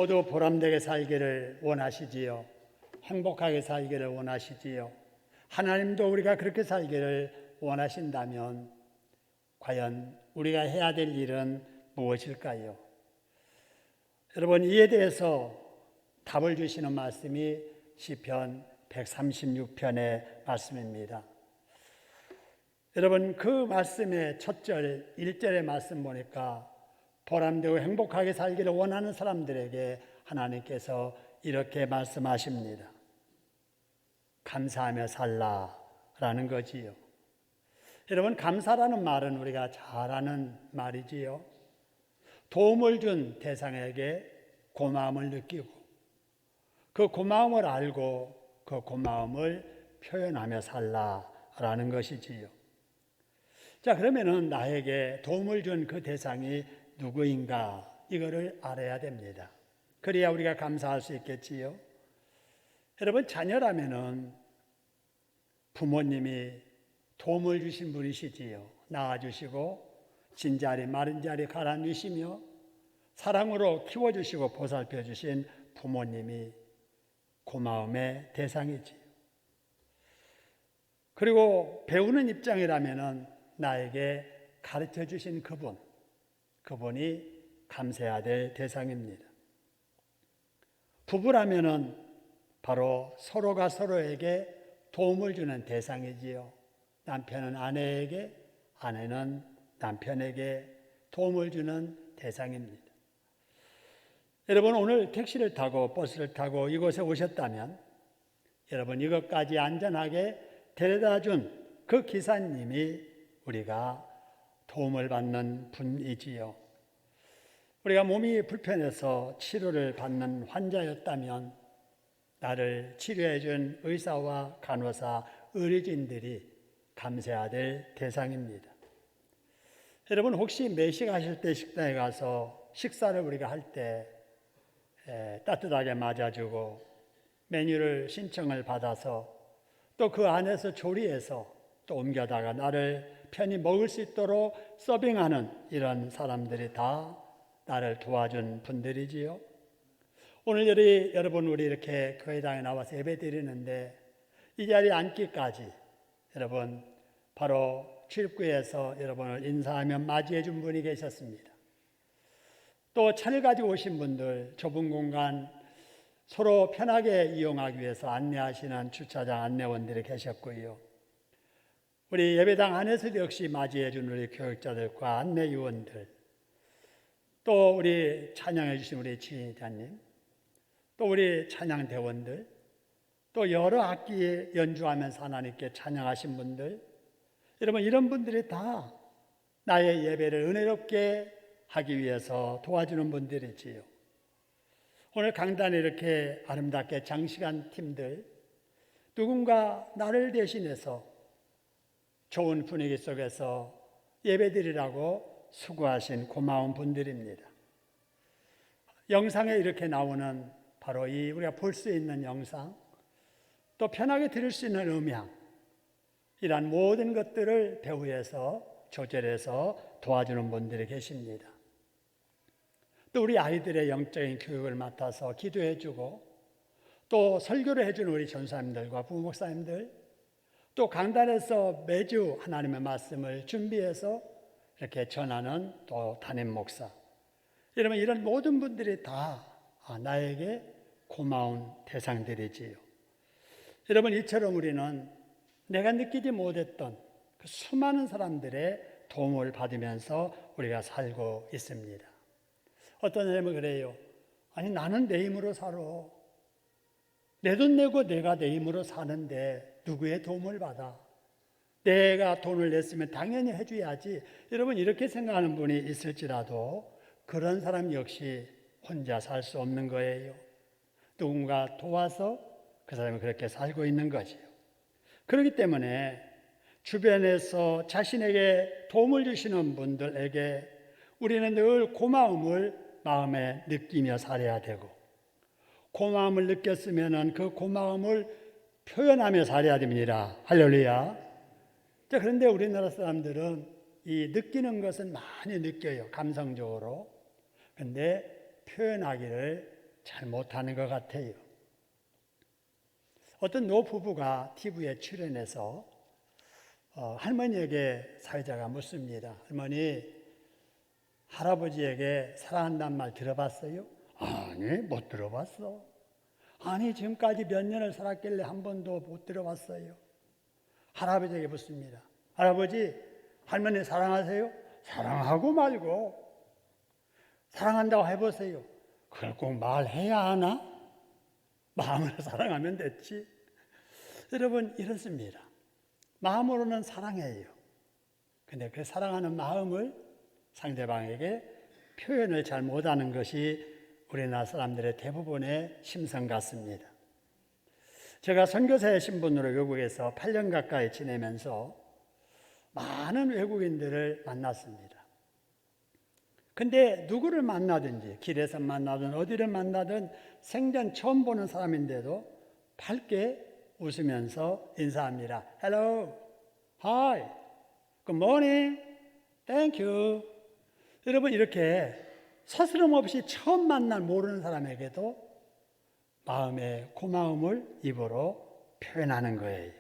모두 보람되게 살기를 원하시지요. 행복하게 살기를 원하시지요. 하나님도 우리가 그렇게 살기를 원하신다면 과연 우리가 해야 될 일은 무엇일까요? 여러분, 이에 대해서 답을 주시는 말씀이 시편 136편의 말씀입니다. 여러분, 그 말씀의 첫 절 1절의 말씀 보니까 보람되고 행복하게 살기를 원하는 사람들에게 하나님께서 이렇게 말씀하십니다. 감사하며 살라라는 거지요. 여러분, 감사라는 말은 우리가 잘 아는 말이지요. 도움을 준 대상에게 고마움을 느끼고 그 고마움을 알고 그 고마움을 표현하며 살라라는 것이지요. 자, 그러면은 나에게 도움을 준 그 대상이 누구인가 이거를 알아야 됩니다. 그래야 우리가 감사할 수 있겠지요. 여러분, 자녀라면은 부모님이 도움을 주신 분이시지요. 낳아주시고 진자리 마른 자리 갈아주시며 사랑으로 키워주시고 보살펴주신 부모님이 고마움의 대상이지요. 그리고 배우는 입장이라면은 나에게 가르쳐 주신 그분이 감사해야 될 대상입니다. 부부라면은 바로 서로가 서로에게 도움을 주는 대상이지요. 남편은 아내에게, 아내는 남편에게 도움을 주는 대상입니다. 여러분, 오늘 택시를 타고 버스를 타고 이곳에 오셨다면 여러분, 이것까지 안전하게 데려다 준 그 기사님이 우리가 도움을 받는 분이지요. 우리가 몸이 불편해서 치료를 받는 환자였다면 나를 치료해 준 의사와 간호사, 의료진들이 감사해야 될 대상입니다. 여러분, 혹시 매식하실 때 식당에 가서 식사를 우리가 할 때 따뜻하게 맞아주고 메뉴를 신청을 받아서 또 그 안에서 조리해서 또 옮겨다가 나를 편히 먹을 수 있도록 서빙하는 이런 사람들이 다 나를 도와준 분들이지요. 오늘 여러분 우리 이렇게 교회당에 나와서 예배 드리는데 이 자리에 앉기까지 여러분 바로 출입구에서 여러분을 인사하며 맞이해 준 분이 계셨습니다. 또 차를 가지고 오신 분들 좁은 공간 서로 편하게 이용하기 위해서 안내하시는 주차장 안내원들이 계셨고요. 우리 예배당 안에서도 역시 맞이해 준 우리 교육자들과 안내위원들, 또 우리 찬양해 주신 우리 지휘자님, 또 우리 찬양대원들, 또 여러 악기 연주하면서 하나님께 찬양하신 분들, 여러분 이런 분들이 다 나의 예배를 은혜롭게 하기 위해서 도와주는 분들이지요. 오늘 강단에 이렇게 아름답게 장식한 팀들, 누군가 나를 대신해서 좋은 분위기 속에서 예배드리라고 수고하신 고마운 분들입니다. 영상에 이렇게 나오는 바로 이 우리가 볼 수 있는 영상, 또 편하게 들을 수 있는 음향, 이러한 모든 것들을 배후에서 조절해서 도와주는 분들이 계십니다. 또 우리 아이들의 영적인 교육을 맡아서 기도해주고 또 설교를 해주는 우리 전사님들과 부목사님들, 또 강단에서 매주 하나님의 말씀을 준비해서 이렇게 전하는 또 담임 목사, 여러분 이런 모든 분들이 다 나에게 고마운 대상들이지요. 여러분 이처럼 우리는 내가 느끼지 못했던 그 수많은 사람들의 도움을 받으면서 우리가 살고 있습니다. 어떤 사람은 그래요. 아니 나는 내 힘으로 살아. 내 돈 내고 내가 내 힘으로 사는데 누구의 도움을 받아? 내가 돈을 냈으면 당연히 해줘야지. 여러분 이렇게 생각하는 분이 있을지라도 그런 사람 역시 혼자 살 수 없는 거예요. 누군가 도와서 그 사람이 그렇게 살고 있는 거지요. 그렇기 때문에 주변에서 자신에게 도움을 주시는 분들에게 우리는 늘 고마움을 마음에 느끼며 살아야 되고, 고마움을 느꼈으면 그 고마움을 표현하며 살아야 됩니다. 할렐루야. 자, 그런데 우리나라 사람들은 이 느끼는 것은 많이 느껴요. 감성적으로. 그런데 표현하기를 잘 못하는 것 같아요. 어떤 노부부가 TV에 출연해서 할머니에게 사회자가 묻습니다. 할머니, 할아버지에게 사랑한다는 말 들어봤어요? 아니, 못 들어봤어. 아니, 지금까지 몇 년을 살았길래 한 번도 못 들어봤어요. 할아버지에게 묻습니다. 할아버지, 할머니 사랑하세요? 사랑하고 말고 사랑한다고 해보세요. 그걸 꼭 말해야 하나? 마음으로 사랑하면 됐지. 여러분, 이렇습니다. 마음으로는 사랑해요. 근데 그 사랑하는 마음을 상대방에게 표현을 잘 못하는 것이 우리나라 사람들의 대부분의 심성 같습니다. 제가 선교사의 신분으로 외국에서 8년 가까이 지내면서 많은 외국인들을 만났습니다. 근데 누구를 만나든지 길에서 만나든 어디를 만나든 생전 처음 보는 사람인데도 밝게 웃으면서 인사합니다. Hello, hi, good morning, thank you. 여러분, 이렇게 서스럼 없이 처음 만난 모르는 사람에게도 마음의 고마움을 입으로 표현하는 거예요.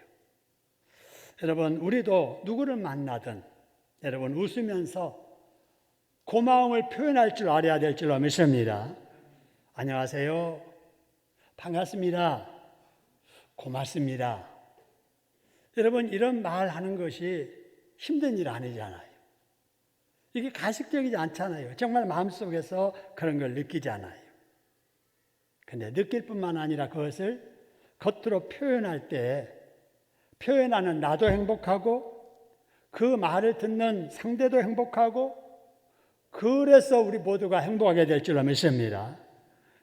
여러분, 우리도 누구를 만나든 여러분 웃으면서 고마움을 표현할 줄 알아야 될 줄로 믿습니다. 안녕하세요. 반갑습니다. 고맙습니다. 여러분, 이런 말 하는 것이 힘든 일 아니잖아요. 이게 가식적이지 않잖아요. 정말 마음속에서 그런 걸 느끼잖아요. 근데 느낄 뿐만 아니라 그것을 겉으로 표현할 때 표현하는 나도 행복하고 그 말을 듣는 상대도 행복하고 그래서 우리 모두가 행복하게 될 줄로 믿습니다.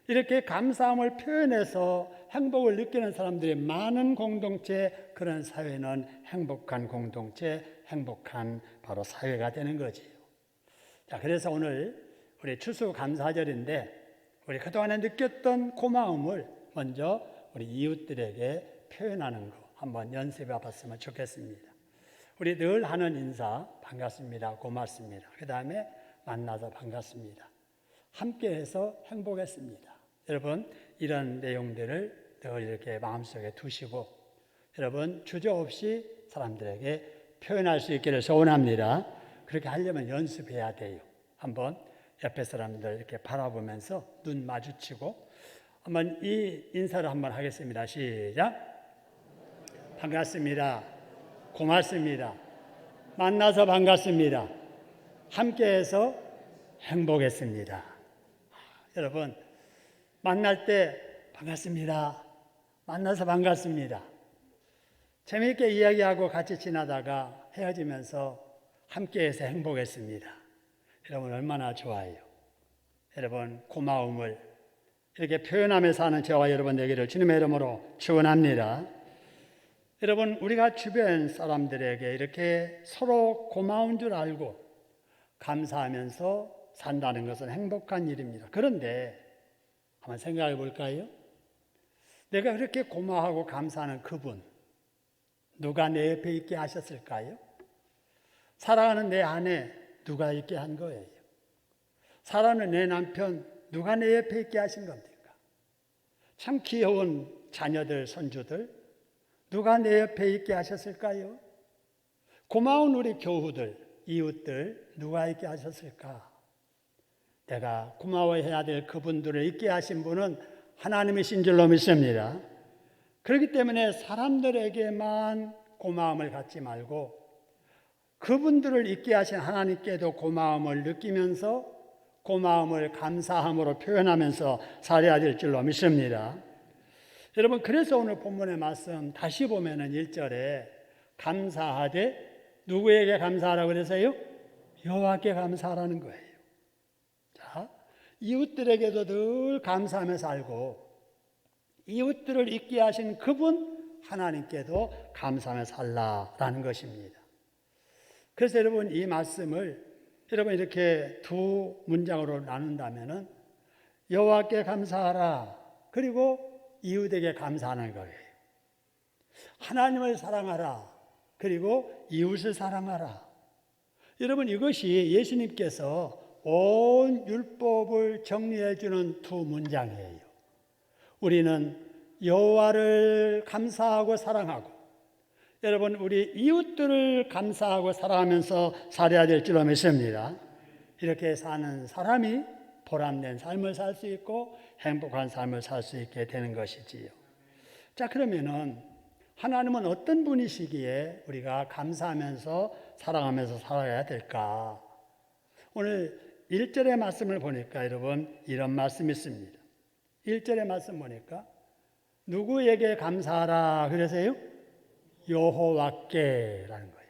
이렇게 감사함을 표현해서 행복을 느끼는 사람들이 많은 공동체, 그런 사회는 행복한 공동체, 행복한 바로 사회가 되는 거지요. 자, 그래서 오늘 우리 추수감사절인데 우리 그동안에 느꼈던 고마움을 먼저 우리 이웃들에게 표현하는 거 한번 연습해 봤으면 좋겠습니다. 우리 늘 하는 인사, 반갑습니다, 고맙습니다. 그 다음에 만나서 반갑습니다. 함께해서 행복했습니다. 여러분, 이런 내용들을 늘 이렇게 마음속에 두시고 여러분 주저없이 사람들에게 표현할 수 있기를 소원합니다. 그렇게 하려면 연습해야 돼요. 한번 옆에 사람들 이렇게 바라보면서 눈 마주치고 한번 이 인사를 한번 하겠습니다. 시작. 반갑습니다. 고맙습니다. 만나서 반갑습니다. 함께해서 행복했습니다. 여러분, 만날 때 반갑습니다. 만나서 반갑습니다. 재미있게 이야기하고 같이 지나다가 헤어지면서 함께해서 행복했습니다. 여러분, 얼마나 좋아요. 여러분, 고마움을 이렇게 표현하며 사는 저와 여러분 되기를 주님의 이름으로 축원합니다. 여러분, 우리가 주변 사람들에게 이렇게 서로 고마운 줄 알고 감사하면서 산다는 것은 행복한 일입니다. 그런데 한번 생각해 볼까요? 내가 그렇게 고마워하고 감사하는 그분, 누가 내 옆에 있게 하셨을까요? 사랑하는 내 아내, 누가 있게 한 거예요? 사랑하는 내 남편, 누가 내 옆에 있게 하신 겁니까? 참 귀여운 자녀들, 손주들, 누가 내 옆에 있게 하셨을까요? 고마운 우리 교우들, 이웃들, 누가 있게 하셨을까? 내가 고마워해야 될 그분들을 있게 하신 분은 하나님이신 줄로 믿습니다. 그렇기 때문에 사람들에게만 고마움을 갖지 말고 그분들을 있게 하신 하나님께도 고마움을 느끼면서 고마움을 감사함으로 표현하면서 살아야 될 줄로 믿습니다. 여러분, 그래서 오늘 본문의 말씀 다시 보면은 1절에 감사하되 누구에게 감사하라고 그러세요? 여호와께 감사하라는 거예요. 자, 이웃들에게도 늘 감사하며 살고 이웃들을 있게 하신 그분 하나님께도 감사하며 살라라는 것입니다. 그래서 여러분, 이 말씀을 여러분 이렇게 두 문장으로 나눈다면은 여호와께 감사하라, 그리고 이웃에게 감사하는 거예요. 하나님을 사랑하라, 그리고 이웃을 사랑하라. 여러분, 이것이 예수님께서 온 율법을 정리해 주는 두 문장이에요. 우리는 여호와를 감사하고 사랑하고 여러분 우리 이웃들을 감사하고 사랑하면서 살아야 될 줄로 믿습니다. 이렇게 사는 사람이 보람된 삶을 살 수 있고 행복한 삶을 살 수 있게 되는 것이지요. 자, 그러면은 하나님은 어떤 분이시기에 우리가 감사하면서 사랑하면서 살아야 될까? 오늘 1절의 말씀을 보니까 여러분 이런 말씀이 있습니다. 1절의 말씀 보니까 누구에게 감사하라 그러세요? 여호와께라는 거예요.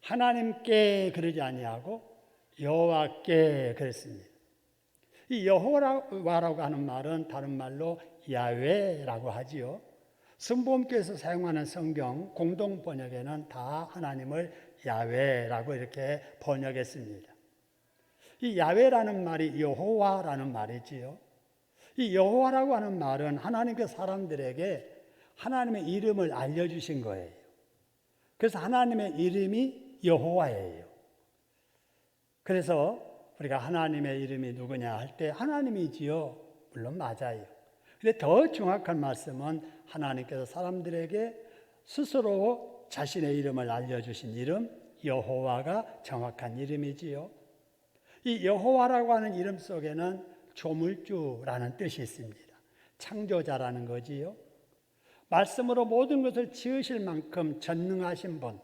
하나님께 그러지 아니하고 여호와께 그랬습니다. 이 여호와라고 하는 말은 다른 말로 야훼라고 하지요. 순복음교에서 사용하는 성경 공동 번역에는 다 하나님을 야훼라고 이렇게 번역했습니다. 이 야훼라는 말이 여호와라는 말이지요. 이 여호와라고 하는 말은 하나님께서 사람들에게 하나님의 이름을 알려주신 거예요. 그래서 하나님의 이름이 여호와예요. 그래서 우리가 하나님의 이름이 누구냐 할 때 하나님이지요. 물론 맞아요. 근데 더 정확한 말씀은 하나님께서 사람들에게 스스로 자신의 이름을 알려주신 이름 여호와가 정확한 이름이지요. 이 여호와라고 하는 이름 속에는 조물주라는 뜻이 있습니다. 창조자라는 거지요. 말씀으로 모든 것을 지으실 만큼 전능하신 분,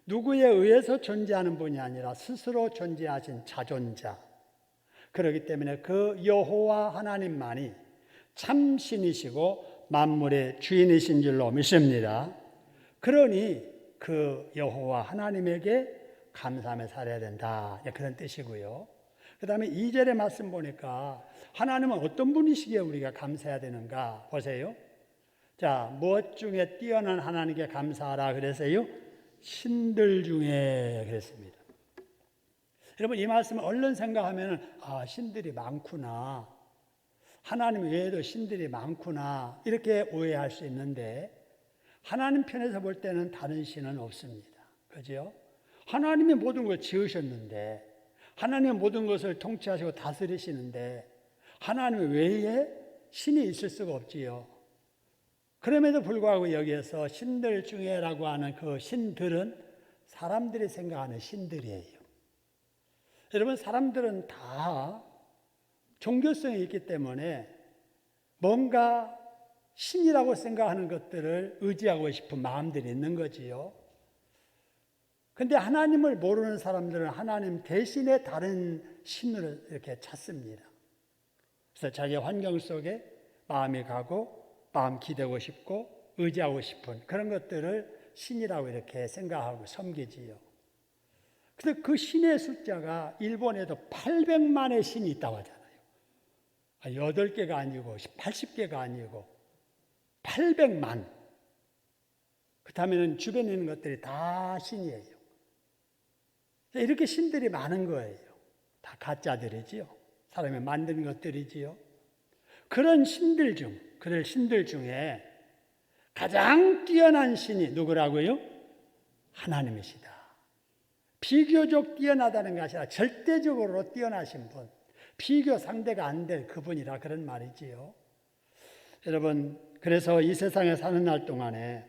누구에 의해서 존재하는 분이 아니라 스스로 존재하신 자존자. 그렇기 때문에 그 여호와 하나님만이 참 신이시고 만물의 주인이신 줄로 믿습니다. 그러니 그 여호와 하나님에게 감사하며 살아야 된다. 그런 뜻이고요. 그 다음에 2절의 말씀 보니까 하나님은 어떤 분이시기에 우리가 감사해야 되는가 보세요. 자, 무엇 중에 뛰어난 하나님께 감사하라 그래서요? 신들 중에 그랬습니다. 여러분 이 말씀을 얼른 생각하면 신들이 많구나. 하나님 외에도 신들이 많구나. 이렇게 오해할 수 있는데 하나님 편에서 볼 때는 다른 신은 없습니다. 그죠? 하나님이 모든 걸 지으셨는데 하나님의 모든 것을 통치하시고 다스리시는데 하나님 외에 신이 있을 수가 없지요. 그럼에도 불구하고 여기에서 신들 중에라고 하는 그 신들은 사람들이 생각하는 신들이에요. 여러분 사람들은 다 종교성이 있기 때문에 뭔가 신이라고 생각하는 것들을 의지하고 싶은 마음들이 있는 거지요. 근데 하나님을 모르는 사람들은 하나님 대신에 다른 신을 이렇게 찾습니다. 그래서 자기 환경 속에 마음이 가고 마음 기대고 싶고 의지하고 싶은 그런 것들을 신이라고 이렇게 생각하고 섬기지요. 그래서 그 신의 숫자가 일본에도 800만의 신이 있다고 하잖아요. 8개가 아니고 80개가 아니고 800만. 그렇다면 주변에 있는 것들이 다 신이에요. 이렇게 신들이 많은 거예요. 다 가짜들이지요. 사람이 만든 것들이지요. 그런 신들 중에 가장 뛰어난 신이 누구라고요? 하나님이시다. 비교적 뛰어나다는 것이 아니라 절대적으로 뛰어나신 분, 비교 상대가 안 될 그분이라 그런 말이지요. 여러분, 그래서 이 세상에 사는 날 동안에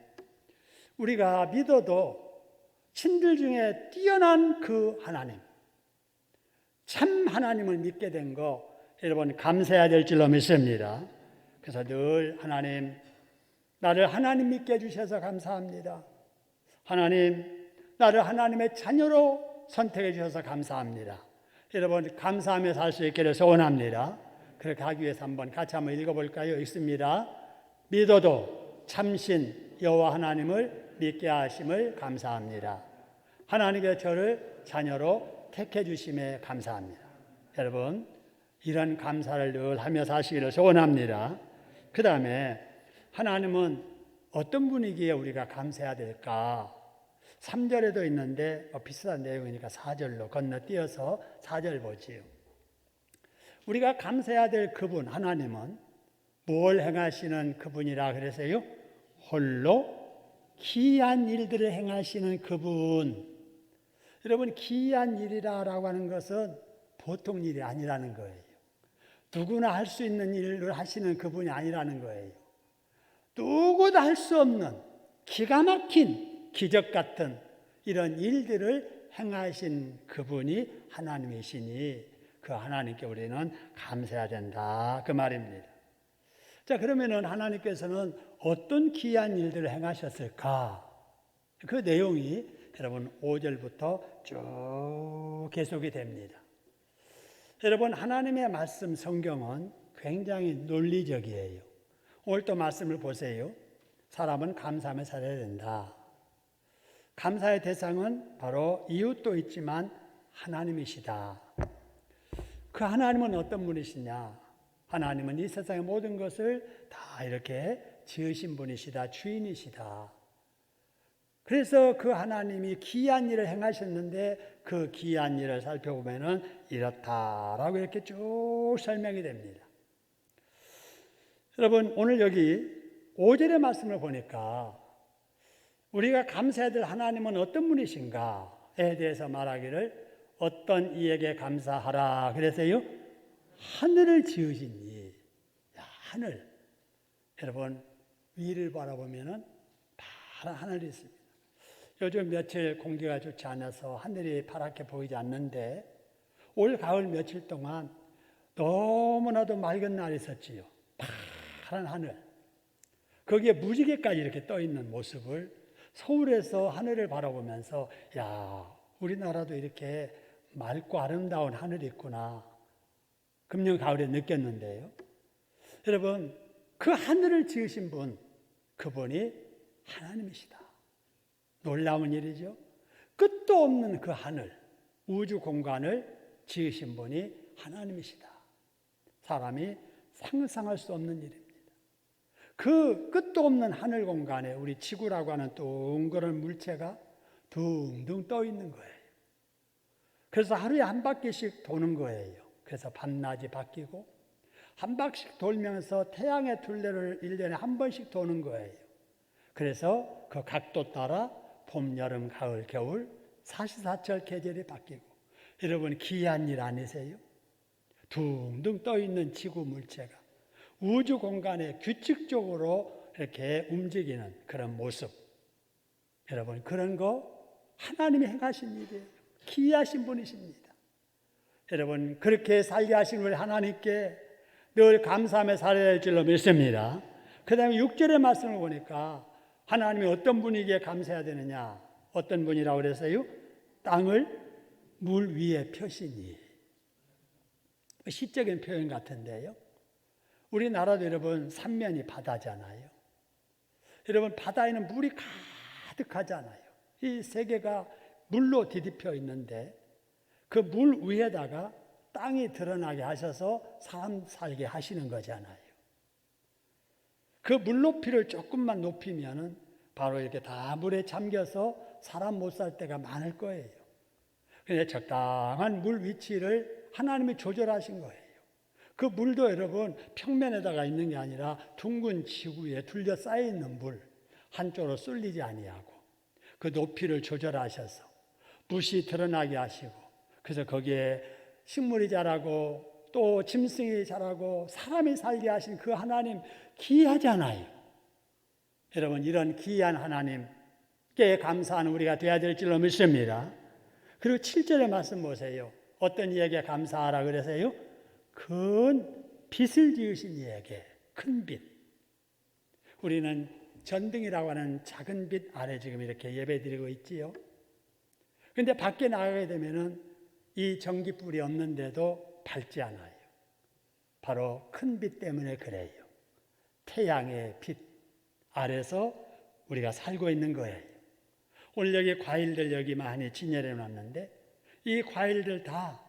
우리가 믿어도 신들 중에 뛰어난 그 하나님, 참 하나님을 믿게 된 거 여러분 감사해야 될 줄로 믿습니다. 그래서 늘 하나님, 나를 하나님 믿게 해주셔서 감사합니다. 하나님, 나를 하나님의 자녀로 선택해 주셔서 감사합니다. 여러분 감사하며 살 수 있기를 소원합니다. 그렇게 하기 위해서 같이 한번 읽어볼까요? 읽습니다. 믿어도 참신 여호와 하나님을 믿게 하심을 감사합니다. 하나님께서 저를 자녀로 택해 주심에 감사합니다. 여러분 이런 감사를 늘 하며 사시기를 소원합니다. 그 다음에 하나님은 어떤 분이기에 우리가 감사해야 될까? 3절에도 있는데 비슷한 내용이니까 4절로 건너뛰어서 4절 보지요. 우리가 감사해야 될 그분 하나님은 뭘 행하시는 그분이라 그래서요? 홀로 기이한 일들을 행하시는 그분. 여러분 기이한 일이라고 하는 것은 보통 일이 아니라는 거예요. 누구나 할 수 있는 일을 하시는 그분이 아니라는 거예요. 누구도 할 수 없는 기가 막힌 기적 같은 이런 일들을 행하신 그분이 하나님이시니 그 하나님께 우리는 감사해야 된다. 그 말입니다. 자, 그러면은 하나님께서는 어떤 귀한 일들을 행하셨을까? 그 내용이 여러분 5절부터 쭉 계속이 됩니다. 여러분, 하나님의 말씀 성경은 굉장히 논리적이에요. 오늘 또 말씀을 보세요. 사람은 감사하며 살아야 된다. 감사의 대상은 바로 이웃도 있지만 하나님이시다. 그 하나님은 어떤 분이시냐? 하나님은 이 세상의 모든 것을 다 이렇게 지으신 분이시다. 주인이시다. 그래서 그 하나님이 귀한 일을 행하셨는데 그 귀한 일을 살펴보면은 이렇다라고 이렇게 쭉 설명이 됩니다. 여러분, 오늘 여기 5절의 말씀을 보니까 우리가 감사해야 될 하나님은 어떤 분이신가에 대해서 말하기를 어떤 이에게 감사하라 그래서요. 하늘을 지으신 이. 하늘. 여러분, 위를 바라보면은 파란 하늘이 있습니다. 요즘 며칠 공기가 좋지 않아서 하늘이 파랗게 보이지 않는데 올 가을 며칠 동안 너무나도 맑은 날이 있었지요. 파란 하늘. 거기에 무지개까지 이렇게 떠 있는 모습을 서울에서 하늘을 바라보면서 야, 우리나라도 이렇게 맑고 아름다운 하늘이 있구나. 금년 가을에 느꼈는데요. 여러분, 그 하늘을 지으신 분, 그분이 하나님이시다. 놀라운 일이죠. 끝도 없는 그 하늘, 우주 공간을 지으신 분이 하나님이시다. 사람이 상상할 수 없는 일입니다. 그 끝도 없는 하늘 공간에 우리 지구라고 하는 둥그런 물체가 둥둥 떠 있는 거예요. 그래서 하루에 한 바퀴씩 도는 거예요. 그래서 밤낮이 바뀌고 한 바퀴씩 돌면서 태양의 둘레를 1년에 한 번씩 도는 거예요. 그래서 그 각도 따라 봄, 여름, 가을, 겨울 사시사철 계절이 바뀌고 여러분 기이한 일 아니세요? 둥둥 떠 있는 지구 물체가 우주 공간에 규칙적으로 이렇게 움직이는 그런 모습. 여러분 그런 거 하나님이 행하신 일이에요. 기이하신 분이십니다. 여러분 그렇게 살게 하신 우리 하나님께 늘 감사하며 살아야 할 줄로 믿습니다. 그 다음에 6절의 말씀을 보니까 하나님이 어떤 분에게 감사해야 되느냐? 어떤 분이라고 그랬어요? 땅을 물 위에 펴시니. 시적인 표현 같은데요. 우리나라도 여러분 삼면이 바다잖아요. 여러분 바다에는 물이 가득하잖아요. 이 세계가 물로 뒤덮여 있는데 그 물 위에다가 땅이 드러나게 하셔서 사람 살게 하시는 거잖아요. 그 물 높이를 조금만 높이면은 바로 이렇게 다 물에 잠겨서 사람 못 살 때가 많을 거예요. 그런데 적당한 물 위치를 하나님이 조절하신 거예요. 그 물도 여러분 평면에다가 있는 게 아니라 둥근 지구에 둘러싸여 있는 물 한쪽으로 쏠리지 아니하고 그 높이를 조절하셔서 붓이 드러나게 하시고 그래서 거기에 식물이 자라고 또 짐승이 자라고 사람이 살게 하신 그 하나님 기이하잖아요. 여러분 이런 기이한 하나님께 감사하는 우리가 되어야 될 줄로 믿습니다. 그리고 7절의 말씀 보세요. 어떤 이에게 감사하라 그러세요? 큰 빛을 지으신 이에게 큰 빛. 우리는 전등이라고 하는 작은 빛 아래 지금 이렇게 예배드리고 있지요. 그런데 밖에 나가게 되면은 이 전기불이 없는데도 밝지 않아요. 바로 큰 빛 때문에 그래요. 태양의 빛 아래서 우리가 살고 있는 거예요. 오늘 여기 과일들 여기 많이 진열해 놨는데 이 과일들 다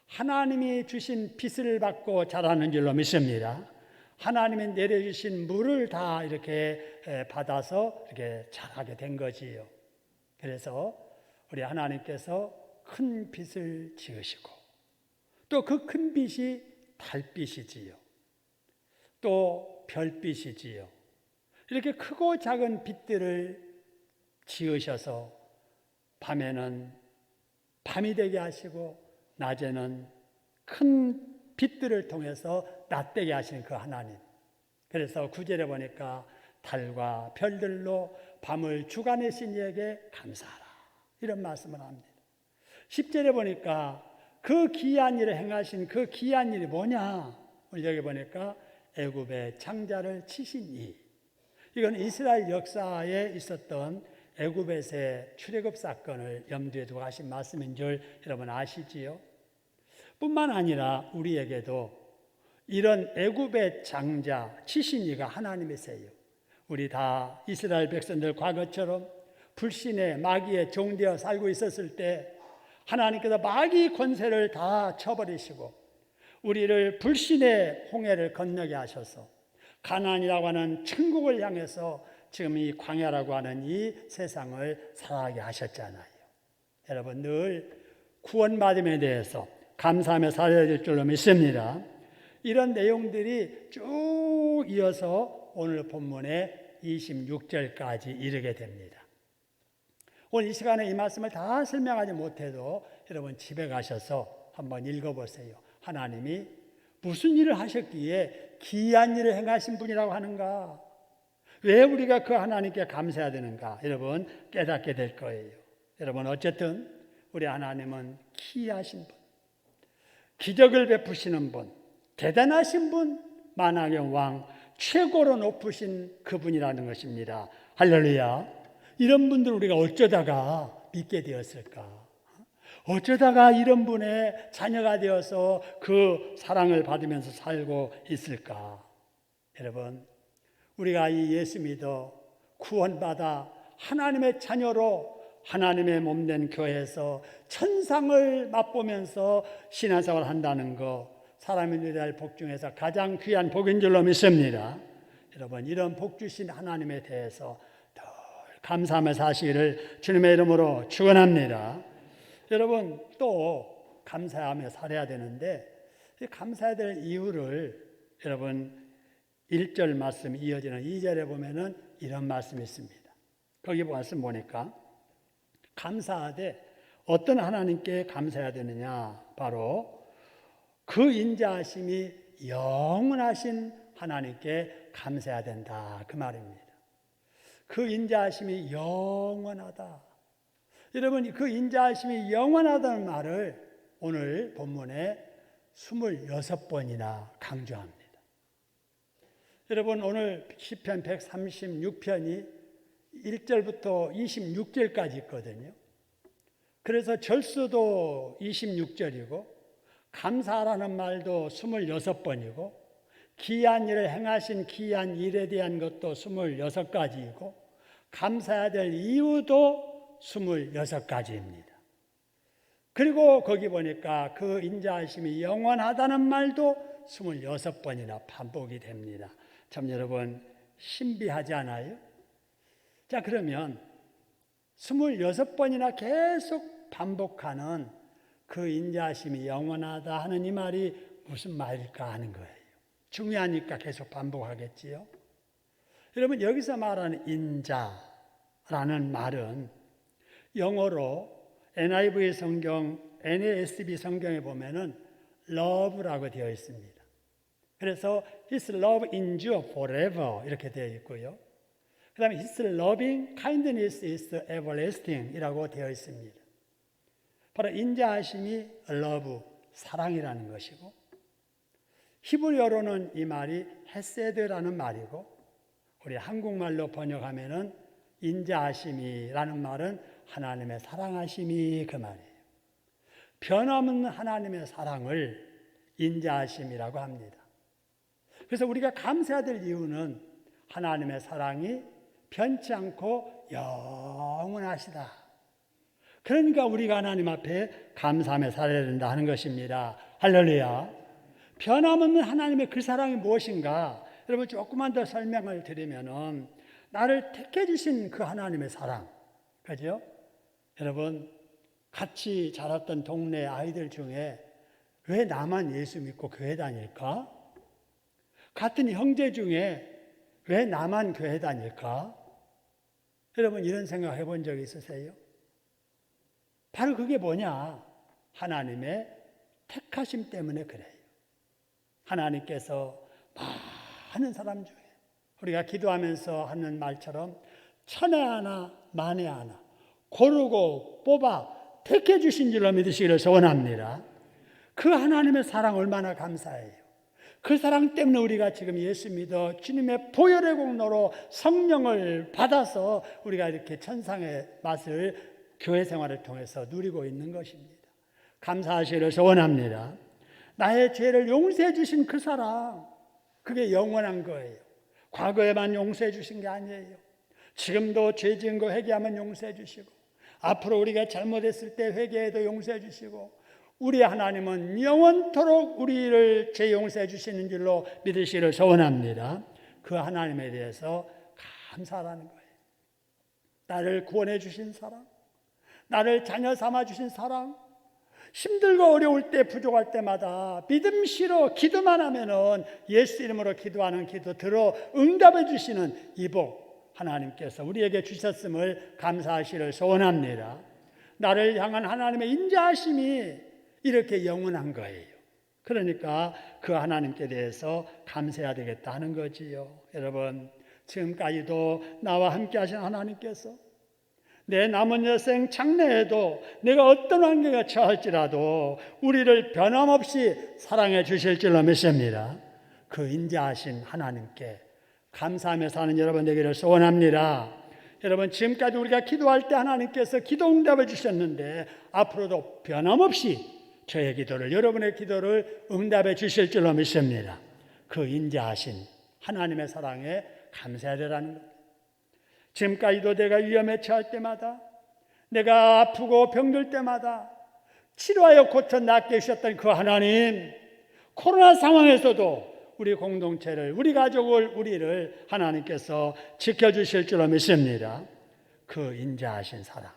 하나님이 주신 빛을 받고 자라는 줄로 믿습니다. 하나님이 내려주신 물을 다 이렇게 받아서 이렇게 자라게 된 거지요. 그래서 우리 하나님께서 큰 빛을 지으시고 또 그 큰 빛이 달빛이지요. 또 별빛이지요. 이렇게 크고 작은 빛들을 지으셔서 밤에는 밤이 되게 하시고 낮에는 큰 빛들을 통해서 낫되게 하시는 그 하나님. 그래서 9절에 보니까 달과 별들로 밤을 주관하신 이에게 감사하라. 이런 말씀을 합니다. 10절에 보니까 그 기이한 일을 행하신 그 기이한 일이 뭐냐? 우리 여기 보니까 애굽의 창자를 치신 이. 이건 이스라엘 역사에 있었던 애굽에서의 출애굽 사건을 염두에 두고 하신 말씀인 줄 여러분 아시지요? 뿐만 아니라 우리에게도 이런 애굽의 장자 치신 이가 하나님이세요. 우리 다 이스라엘 백성들 과거처럼 불신의 마귀의 종되어 살고 있었을 때 하나님께서 마귀 권세를 다 쳐버리시고 우리를 불신의 홍해를 건너게 하셔서 가나안이라고 하는 천국을 향해서 지금 이 광야라고 하는 이 세상을 살아가게 하셨잖아요. 여러분 늘 구원받음에 대해서 감사하며 살아야 될 줄로 믿습니다. 이런 내용들이 쭉 이어서 오늘 본문의 26절까지 이르게 됩니다. 오늘 이 시간에 이 말씀을 다 설명하지 못해도 여러분 집에 가셔서 한번 읽어보세요. 하나님이 무슨 일을 하셨기에 기이한 일을 행하신 분이라고 하는가? 왜 우리가 그 하나님께 감사해야 되는가? 여러분 깨닫게 될 거예요. 여러분 어쨌든 우리 하나님은 기이하신 분, 기적을 베푸시는 분, 대단하신 분, 만왕의 왕, 최고로 높으신 그분이라는 것입니다. 할렐루야. 이런 분들 우리가 어쩌다가 믿게 되었을까? 어쩌다가 이런 분의 자녀가 되어서 그 사랑을 받으면서 살고 있을까? 여러분, 우리가 이 예수 믿어 구원받아 하나님의 자녀로 하나님의 몸된 교회에서 천상을 맛보면서 신앙생활을 한다는 거 사람이 누려야 할 복 중에서 가장 귀한 복인 줄로 믿습니다. 여러분 이런 복 주신 하나님에 대해서 늘 감사하며 사시기를 주님의 이름으로 축원합니다. 여러분 또 감사하며 살아야 되는데 감사해야 될 이유를 여러분 1절 말씀 이어지는 2절에 보면은 이런 말씀이 있습니다. 거기 말씀 보니까 감사하되 어떤 하나님께 감사해야 되느냐? 바로 그 인자하심이 영원하신 하나님께 감사해야 된다. 그 말입니다. 그 인자하심이 영원하다. 여러분 그 인자하심이 영원하다는 말을 오늘 본문에 26번이나 강조합니다. 여러분 오늘 시편 136편이 1절부터 26절까지 있거든요. 그래서 절수도 26절이고 감사라는 말도 26번이고 기이한 일을 행하신 기이한 일에 대한 것도 26가지이고 감사해야 될 이유도 26가지입니다. 그리고 거기 보니까 그 인자하심이 영원하다는 말도 26번이나 반복이 됩니다. 참 여러분 신비하지 않아요? 자 그러면 26번이나 계속 반복하는 그 인자하심이 영원하다 하는 이 말이 무슨 말일까 하는 거예요. 중요하니까 계속 반복하겠지요. 여러분 여기서 말하는 인자라는 말은 영어로 NIV 성경, NASB 성경에 보면은 love라고 되어 있습니다. 그래서 His love endure forever 이렇게 되어 있고요. 그 다음에 His loving kindness is everlasting 이라고 되어 있습니다. 바로 인자하심이 love, 사랑이라는 것이고 히브리어로는 이 말이 헤세드라는 말이고 우리 한국말로 번역하면은 인자하심이라는 말은 하나님의 사랑하심이 그 말이에요. 변함없는 하나님의 사랑을 인자하심이라고 합니다. 그래서 우리가 감사해야 될 이유는 하나님의 사랑이 변치 않고 영원하시다. 그러니까 우리가 하나님 앞에 감사하며 살아야 된다 하는 것입니다. 할렐루야. 변함없는 하나님의 그 사랑이 무엇인가? 여러분 조금만 더 설명을 드리면은 나를 택해 주신 그 하나님의 사랑. 그죠? 여러분 같이 자랐던 동네 아이들 중에 왜 나만 예수 믿고 교회 다닐까? 같은 형제 중에 왜 나만 교회 다닐까? 여러분 이런 생각 해본 적 있으세요? 바로 그게 뭐냐? 하나님의 택하심 때문에 그래요. 하나님께서 많은 사람 중에 우리가 기도하면서 하는 말처럼 천에 하나 만에 하나 고르고 뽑아 택해 주신 줄로 믿으시기를 소원합니다. 그 하나님의 사랑 얼마나 감사해요. 그 사랑 때문에 우리가 지금 예수 믿어 주님의 보혈의 공로로 성령을 받아서 우리가 이렇게 천상의 맛을 교회 생활을 통해서 누리고 있는 것입니다. 감사하시기를 소원합니다. 나의 죄를 용서해 주신 그 사랑, 그게 영원한 거예요. 과거에만 용서해 주신 게 아니에요. 지금도 죄 지은 거 회개하면 용서해 주시고, 앞으로 우리가 잘못했을 때 회개해도 용서해 주시고, 우리 하나님은 영원토록 우리를 죄 용서해 주시는 줄로 믿으시기를 소원합니다. 그 하나님에 대해서 감사하라는 거예요. 나를 구원해 주신 사랑, 나를 자녀 삼아 주신 사랑, 힘들고 어려울 때 부족할 때마다 믿음시로 기도만 하면은 예수 이름으로 기도하는 기도 들어 응답해 주시는 이 복 하나님께서 우리에게 주셨음을 감사하시기를 소원합니다. 나를 향한 하나님의 인자하심이 이렇게 영원한 거예요. 그러니까 그 하나님께 대해서 감사해야 되겠다 하는 거지요. 여러분, 지금까지도 나와 함께 하신 하나님께서 내 남은 여생 장래에도 내가 어떤 환경에 처할지라도 우리를 변함없이 사랑해 주실 줄로 믿습니다. 그 인자하신 하나님께 감사하며 사는 여러분 되기를 소원합니다. 여러분, 지금까지 우리가 기도할 때 하나님께서 기도 응답해 주셨는데 앞으로도 변함없이 저의 기도를, 여러분의 기도를 응답해 주실 줄로 믿습니다. 그 인자하신 하나님의 사랑에 감사해야 되라는 것. 지금까지도 내가 위험에 처할 때마다, 내가 아프고 병들 때마다 치료하여 고쳐 낫게 해주셨던 그 하나님, 코로나 상황에서도 우리 공동체를, 우리 가족을, 우리를 하나님께서 지켜주실 줄로 믿습니다. 그 인자하신 사랑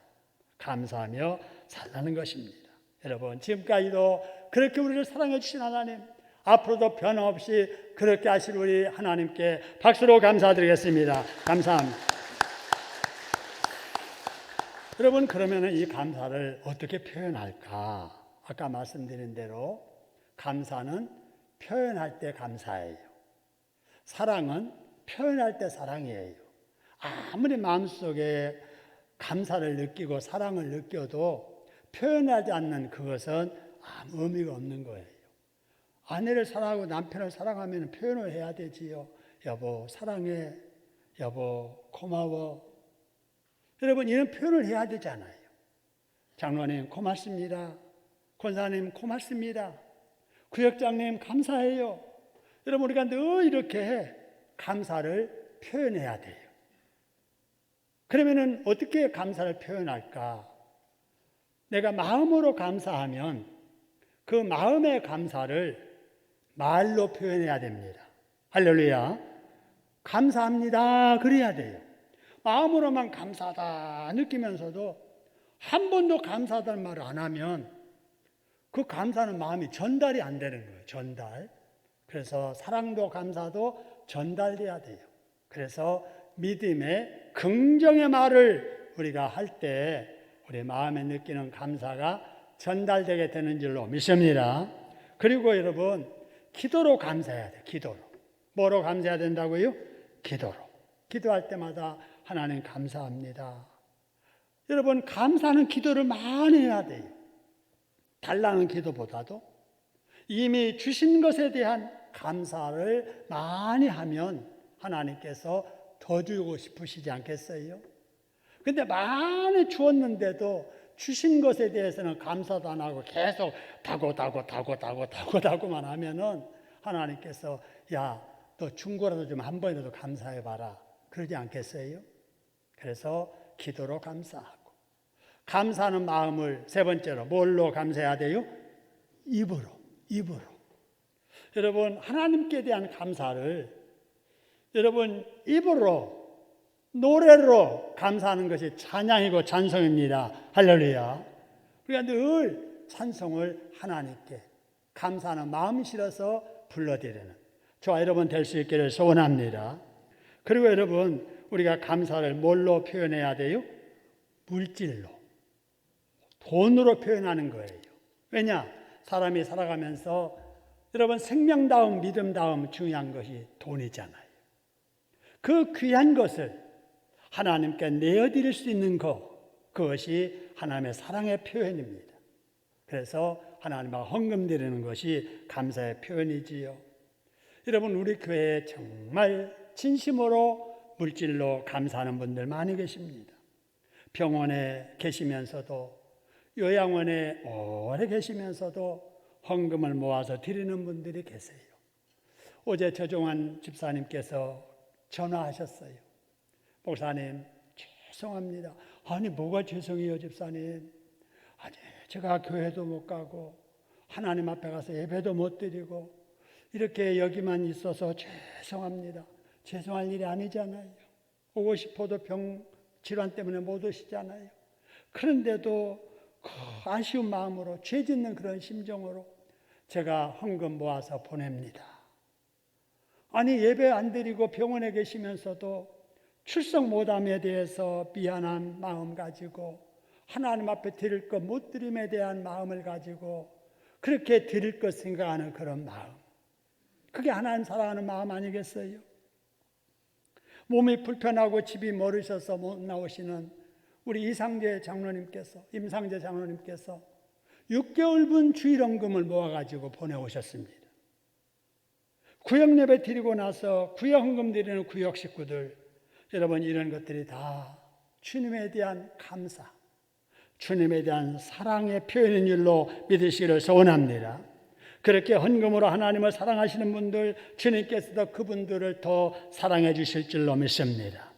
감사하며 살라는 것입니다. 여러분, 지금까지도 그렇게 우리를 사랑해 주신 하나님, 앞으로도 변함없이 그렇게 하실 우리 하나님께 박수로 감사드리겠습니다. 감사합니다. 여러분, 그러면 이 감사를 어떻게 표현할까? 아까 말씀드린 대로 감사는 표현할 때 감사예요. 사랑은 표현할 때 사랑이에요. 아무리 마음속에 감사를 느끼고 사랑을 느껴도 표현하지 않는 그것은 아무 의미가 없는 거예요. 아내를 사랑하고 남편을 사랑하면 표현을 해야 되지요. 여보 사랑해, 여보 고마워. 여러분, 이런 표현을 해야 되잖아요. 장로님 고맙습니다. 권사님 고맙습니다. 구역장님 감사해요. 여러분, 우리가 늘 이렇게 감사를 표현해야 돼요. 그러면은 어떻게 감사를 표현할까? 내가 마음으로 감사하면 그 마음의 감사를 말로 표현해야 됩니다. 할렐루야. 감사합니다. 그래야 돼요. 마음으로만 감사하다 느끼면서도 한 번도 감사하다는 말을 안 하면 그 감사는 마음이 전달이 안 되는 거예요. 전달. 그래서 사랑도 감사도 전달돼야 돼요. 그래서 믿음의 긍정의 말을 우리가 할 때 우리 마음에 느끼는 감사가 전달되게 되는 줄로 믿습니다. 그리고 여러분, 기도로 감사해야 돼요. 기도로. 뭐로 감사해야 된다고요? 기도로. 기도할 때마다 하나님 감사합니다. 여러분, 감사는 기도를 많이 해야 돼요. 달라는 기도보다도 이미 주신 것에 대한 감사를 많이 하면 하나님께서 더 주고 싶으시지 않겠어요? 근데 많이 주었는데도 주신 것에 대해서는 감사도 안 하고 계속 다고만 하면은 하나님께서 야, 너 준 거라도 좀 한 번이라도 감사해봐라. 그러지 않겠어요? 그래서 기도로 감사하고, 감사하는 마음을 세 번째로 뭘로 감사해야 돼요? 입으로. 여러분, 하나님께 대한 감사를 여러분 입으로, 노래로 감사하는 것이 찬양이고 찬송입니다. 할렐루야. 우리가 늘 찬송을 하나님께 감사하는 마음이 실어서 불러드리는 저와 여러분 될 수 있기를 소원합니다. 그리고 여러분, 우리가 감사를 뭘로 표현해야 돼요? 물질로, 돈으로 표현하는 거예요. 왜냐? 사람이 살아가면서 여러분, 생명다움, 믿음다움 중요한 것이 돈이잖아요. 그 귀한 것을 하나님께 내어드릴 수 있는 그것이 하나님의 사랑의 표현입니다. 그래서 하나님과 헌금 드리는 것이 감사의 표현이지요. 여러분, 우리 교회에 정말 진심으로 물질로 감사하는 분들 많이 계십니다. 병원에 계시면서도, 요양원에 오래 계시면서도 헌금을 모아서 드리는 분들이 계세요. 어제 최종환 집사님께서 전화하셨어요. 목사님, 죄송합니다. 아니, 뭐가 죄송해요, 집사님? 아니, 제가 교회도 못 가고 하나님 앞에 가서 예배도 못 드리고 이렇게 여기만 있어서 죄송합니다. 죄송할 일이 아니잖아요. 오고 싶어도 질환 때문에 못 오시잖아요. 그런데도 그 아쉬운 마음으로, 죄 짓는 그런 심정으로 제가 헌금 모아서 보냅니다. 아니, 예배 안 드리고 병원에 계시면서도 출석 못함에 대해서 미안한 마음 가지고, 하나님 앞에 드릴 것 못 드림에 대한 마음을 가지고 그렇게 드릴 것 생각하는 그런 마음, 그게 하나님 사랑하는 마음 아니겠어요? 몸이 불편하고 집이 멀으셔서 못 나오시는 우리 임상재 장로님께서 6개월분 주일헌금을 모아가지고 보내오셨습니다. 구역 예배 드리고 나서 구역 헌금 드리는 구역 식구들, 여러분, 이런 것들이 다 주님에 대한 감사, 주님에 대한 사랑의 표현인 줄로 믿으시기를 소원합니다. 그렇게 헌금으로 하나님을 사랑하시는 분들, 주님께서도 그분들을 더 사랑해 주실 줄로 믿습니다.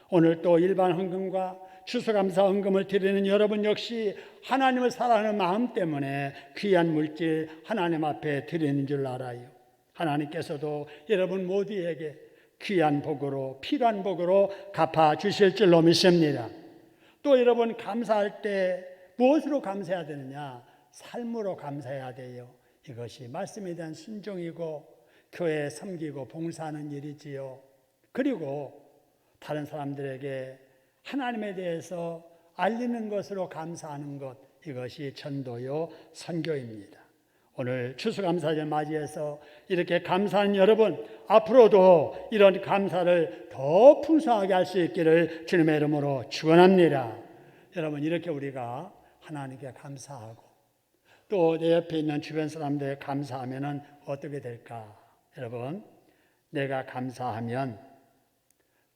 오늘 또 일반 헌금과 추수감사 헌금을 드리는 여러분 역시 하나님을 사랑하는 마음 때문에 귀한 물질 하나님 앞에 드리는 줄 알아요. 하나님께서도 여러분 모두에게 귀한 복으로, 필요한 복으로 갚아 주실 줄로 믿습니다. 또 여러분, 감사할 때 무엇으로 감사해야 되느냐? 삶으로 감사해야 돼요. 이것이 말씀에 대한 순종이고 교회에 섬기고 봉사하는 일이지요. 그리고 다른 사람들에게 하나님에 대해서 알리는 것으로 감사하는 것, 이것이 전도요 선교입니다. 오늘 추수감사절 맞이해서 이렇게 감사하는 여러분, 앞으로도 이런 감사를 더 풍성하게 할 수 있기를 주님의 이름으로 축원합니다. 여러분, 이렇게 우리가 하나님께 감사하고 또 내 옆에 있는 주변 사람들에게 감사하면 어떻게 될까? 여러분, 내가 감사하면,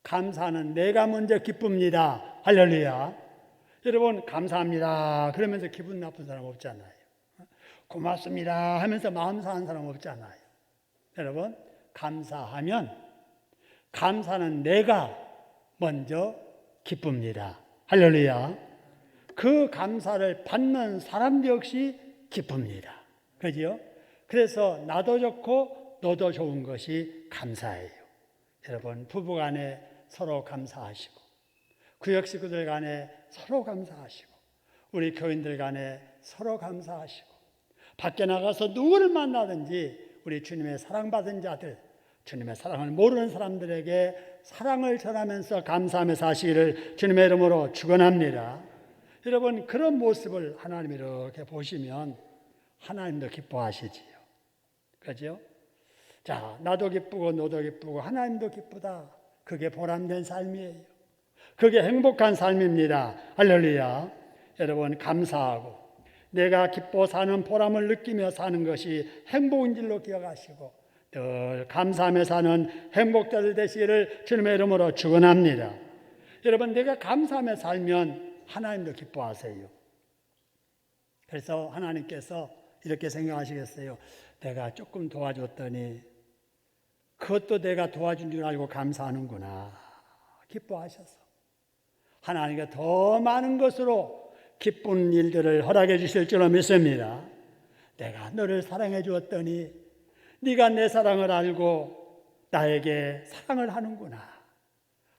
감사는 내가 먼저 기쁩니다. 할렐루야. 여러분, 감사합니다 그러면서 기분 나쁜 사람 없잖아요. 고맙습니다 하면서 마음 상한 사람 없잖아요. 여러분, 감사하면, 감사는 내가 먼저 기쁩니다. 할렐루야. 그 감사를 받는 사람 역시 기쁩니다. 그죠? 그래서 나도 좋고 너도 좋은 것이 감사예요. 여러분, 부부간에 서로 감사하시고, 구역 식구들 간에 서로 감사하시고, 우리 교인들 간에 서로 감사하시고, 밖에 나가서 누구를 만나든지 우리 주님의 사랑받은 자들, 주님의 사랑을 모르는 사람들에게 사랑을 전하면서 감사하며 사시기를 주님의 이름으로 축원합니다. 여러분, 그런 모습을 하나님이 이렇게 보시면 하나님도 기뻐하시지요. 그죠? 자, 나도 기쁘고 너도 기쁘고 하나님도 기쁘다. 그게 보람된 삶이에요. 그게 행복한 삶입니다. 할렐루야. 여러분, 감사하고 내가 기뻐 사는 보람을 느끼며 사는 것이 행복인 줄로 기억하시고 늘 감사하며 사는 행복자들 되시기를 주님의 이름으로 축원합니다. 여러분, 내가 감사하며 살면 하나님도 기뻐하세요. 그래서 하나님께서 이렇게 생각하시겠어요. 내가 조금 도와줬더니 그것도 내가 도와준 줄 알고 감사하는구나. 기뻐하셔서 하나님께 더 많은 것으로 기쁜 일들을 허락해 주실 줄로 믿습니다. 내가 너를 사랑해 주었더니 네가 내 사랑을 알고 나에게 사랑을 하는구나.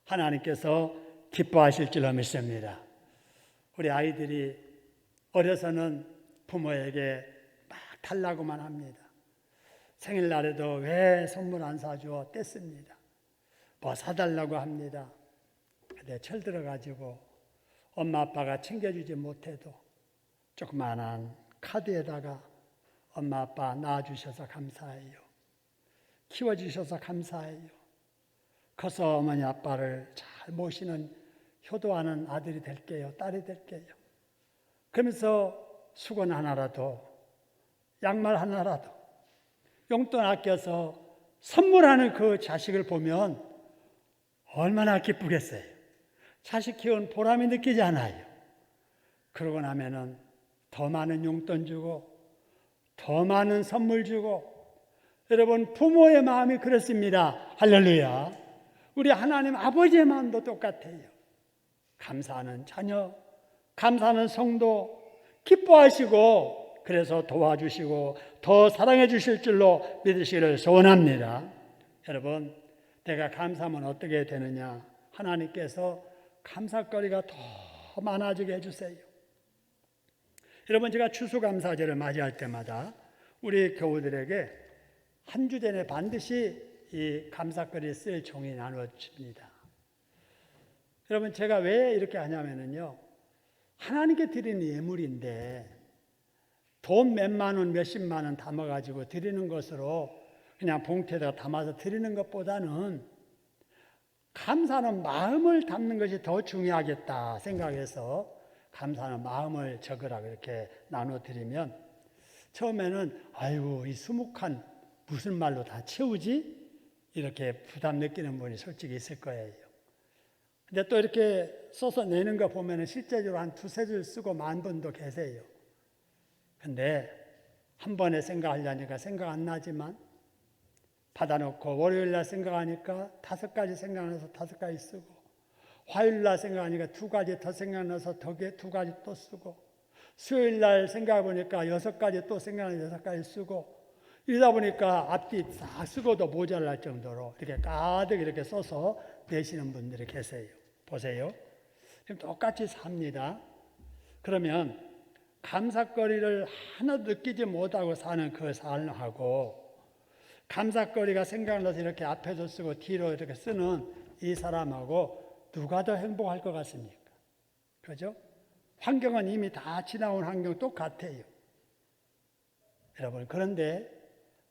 하나님께서 기뻐하실 줄로 믿습니다. 우리 아이들이 어려서는 부모에게 막 달라고만 합니다. 생일날에도 왜 선물 안 사줘? 뗐습니다. 뭐 사달라고 합니다. 근데 철들어가지고 엄마 아빠가 챙겨주지 못해도 조그마한 카드에다가 엄마 아빠 낳아주셔서 감사해요. 키워주셔서 감사해요. 커서 어머니 아빠를 잘 모시는 효도하는 아들이 될게요. 딸이 될게요. 그러면서 수건 하나라도, 양말 하나라도, 용돈 아껴서 선물하는 그 자식을 보면 얼마나 기쁘겠어요. 자식 키운 보람이 느끼지 않아요. 그러고 나면은 더 많은 용돈 주고 더 많은 선물 주고. 여러분, 부모의 마음이 그렇습니다. 할렐루야. 우리 하나님 아버지의 마음도 똑같아요. 감사하는 자녀, 감사하는 성도 기뻐하시고 그래서 도와주시고 더 사랑해 주실 줄로 믿으시기를 소원합니다. 여러분, 내가 감사하면 어떻게 되느냐? 하나님께서 감사거리가 더 많아지게 해주세요. 여러분, 제가 추수감사제를 맞이할 때마다 우리 교우들에게 한 주 전에 반드시 이 감사거리 쓸 종이 나눠집니다. 여러분, 제가 왜 이렇게 하냐면요, 하나님께 드리는 예물인데 돈 몇만 원, 몇십만 원 담아가지고 드리는 것으로 그냥 봉투에다가 담아서 드리는 것보다는 감사하는 마음을 담는 것이 더 중요하겠다 생각해서 감사하는 마음을 적으라고 이렇게 나눠드리면, 처음에는 아이고 이 수묵한 무슨 말로 다 채우지? 이렇게 부담 느끼는 분이 솔직히 있을 거예요. 근데 또 이렇게 써서 내는 거 보면 실제적으로 한 두세 줄 쓰고 만 분도 계세요. 근데 한 번에 생각하려니까 생각 안 나지만 받아놓고 월요일날 생각하니까 5가지 생각나서 5가지 쓰고, 화요일날 생각하니까 2가지 더 생각나서 더 2가지 또 쓰고, 수요일날 생각해보니까 6가지 또 생각나서 6가지 쓰고, 이러다 보니까 앞뒤 싹 쓰고도 모자랄 정도로 이렇게 가득 이렇게 써서 내시는 분들이 계세요. 보세요. 지금 똑같이 삽니다. 그러면 감사거리를 하나도 느끼지 못하고 사는 그 삶하고 감사거리가 생각나서 이렇게 앞에도 쓰고 뒤로 이렇게 쓰는 이 사람하고 누가 더 행복할 것 같습니까? 그죠? 환경은 이미 다 지나온 환경 똑같아요. 여러분, 그런데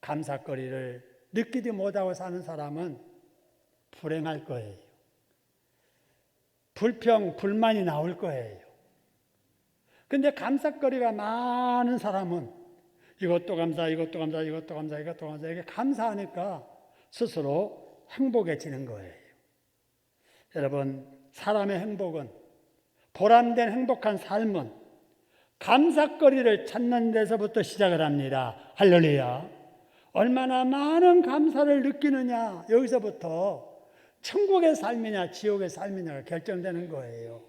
감사거리를 느끼지 못하고 사는 사람은 불행할 거예요. 불평, 불만이 나올 거예요. 근데 감사거리가 많은 사람은 이것도 감사, 이것도 감사, 이것도 감사, 이것도 감사, 이렇게 감사하니까 스스로 행복해지는 거예요. 여러분, 사람의 행복은, 보람된 행복한 삶은 감사거리를 찾는 데서부터 시작을 합니다. 할렐루야. 얼마나 많은 감사를 느끼느냐, 여기서부터 천국의 삶이냐 지옥의 삶이냐가 결정되는 거예요.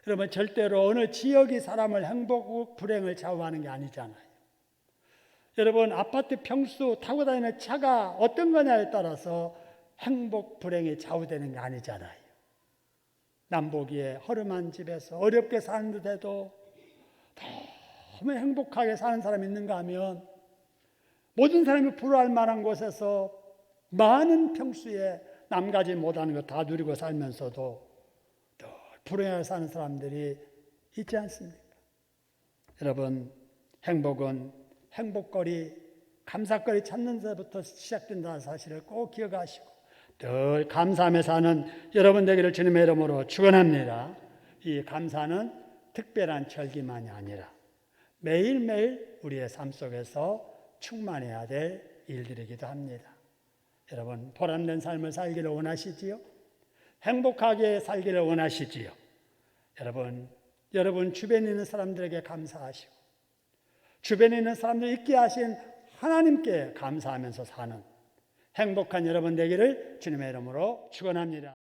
여러분, 절대로 어느 지역이 사람을 행복, 불행을 좌우하는 게 아니잖아요. 여러분, 아파트 평수, 타고 다니는 차가 어떤 거냐에 따라서 행복, 불행이 좌우되는 게 아니잖아요. 남보기에 허름한 집에서 어렵게 사는데도 너무 행복하게 사는 사람이 있는가 하면, 모든 사람이 부러워할 만한 곳에서 많은 평수에 남 가지 못하는 거 다 누리고 살면서도 늘 불행하게 사는 사람들이 있지 않습니까? 여러분, 행복은 행복거리, 감사거리 찾는 데부터 시작된다는 사실을 꼭 기억하시고 늘 감사하며 사는 여러분 되기를 주님의 이름으로 축원합니다. 이 감사는 특별한 절기만이 아니라 매일매일 우리의 삶 속에서 충만해야 될 일들이기도 합니다. 여러분, 보람된 삶을 살기를 원하시지요? 행복하게 살기를 원하시지요? 여러분 주변에 있는 사람들에게 감사하시고 주변에 있는 사람들 있게 하신 하나님께 감사하면서 사는 행복한 여러분 되기를 주님의 이름으로 축원합니다.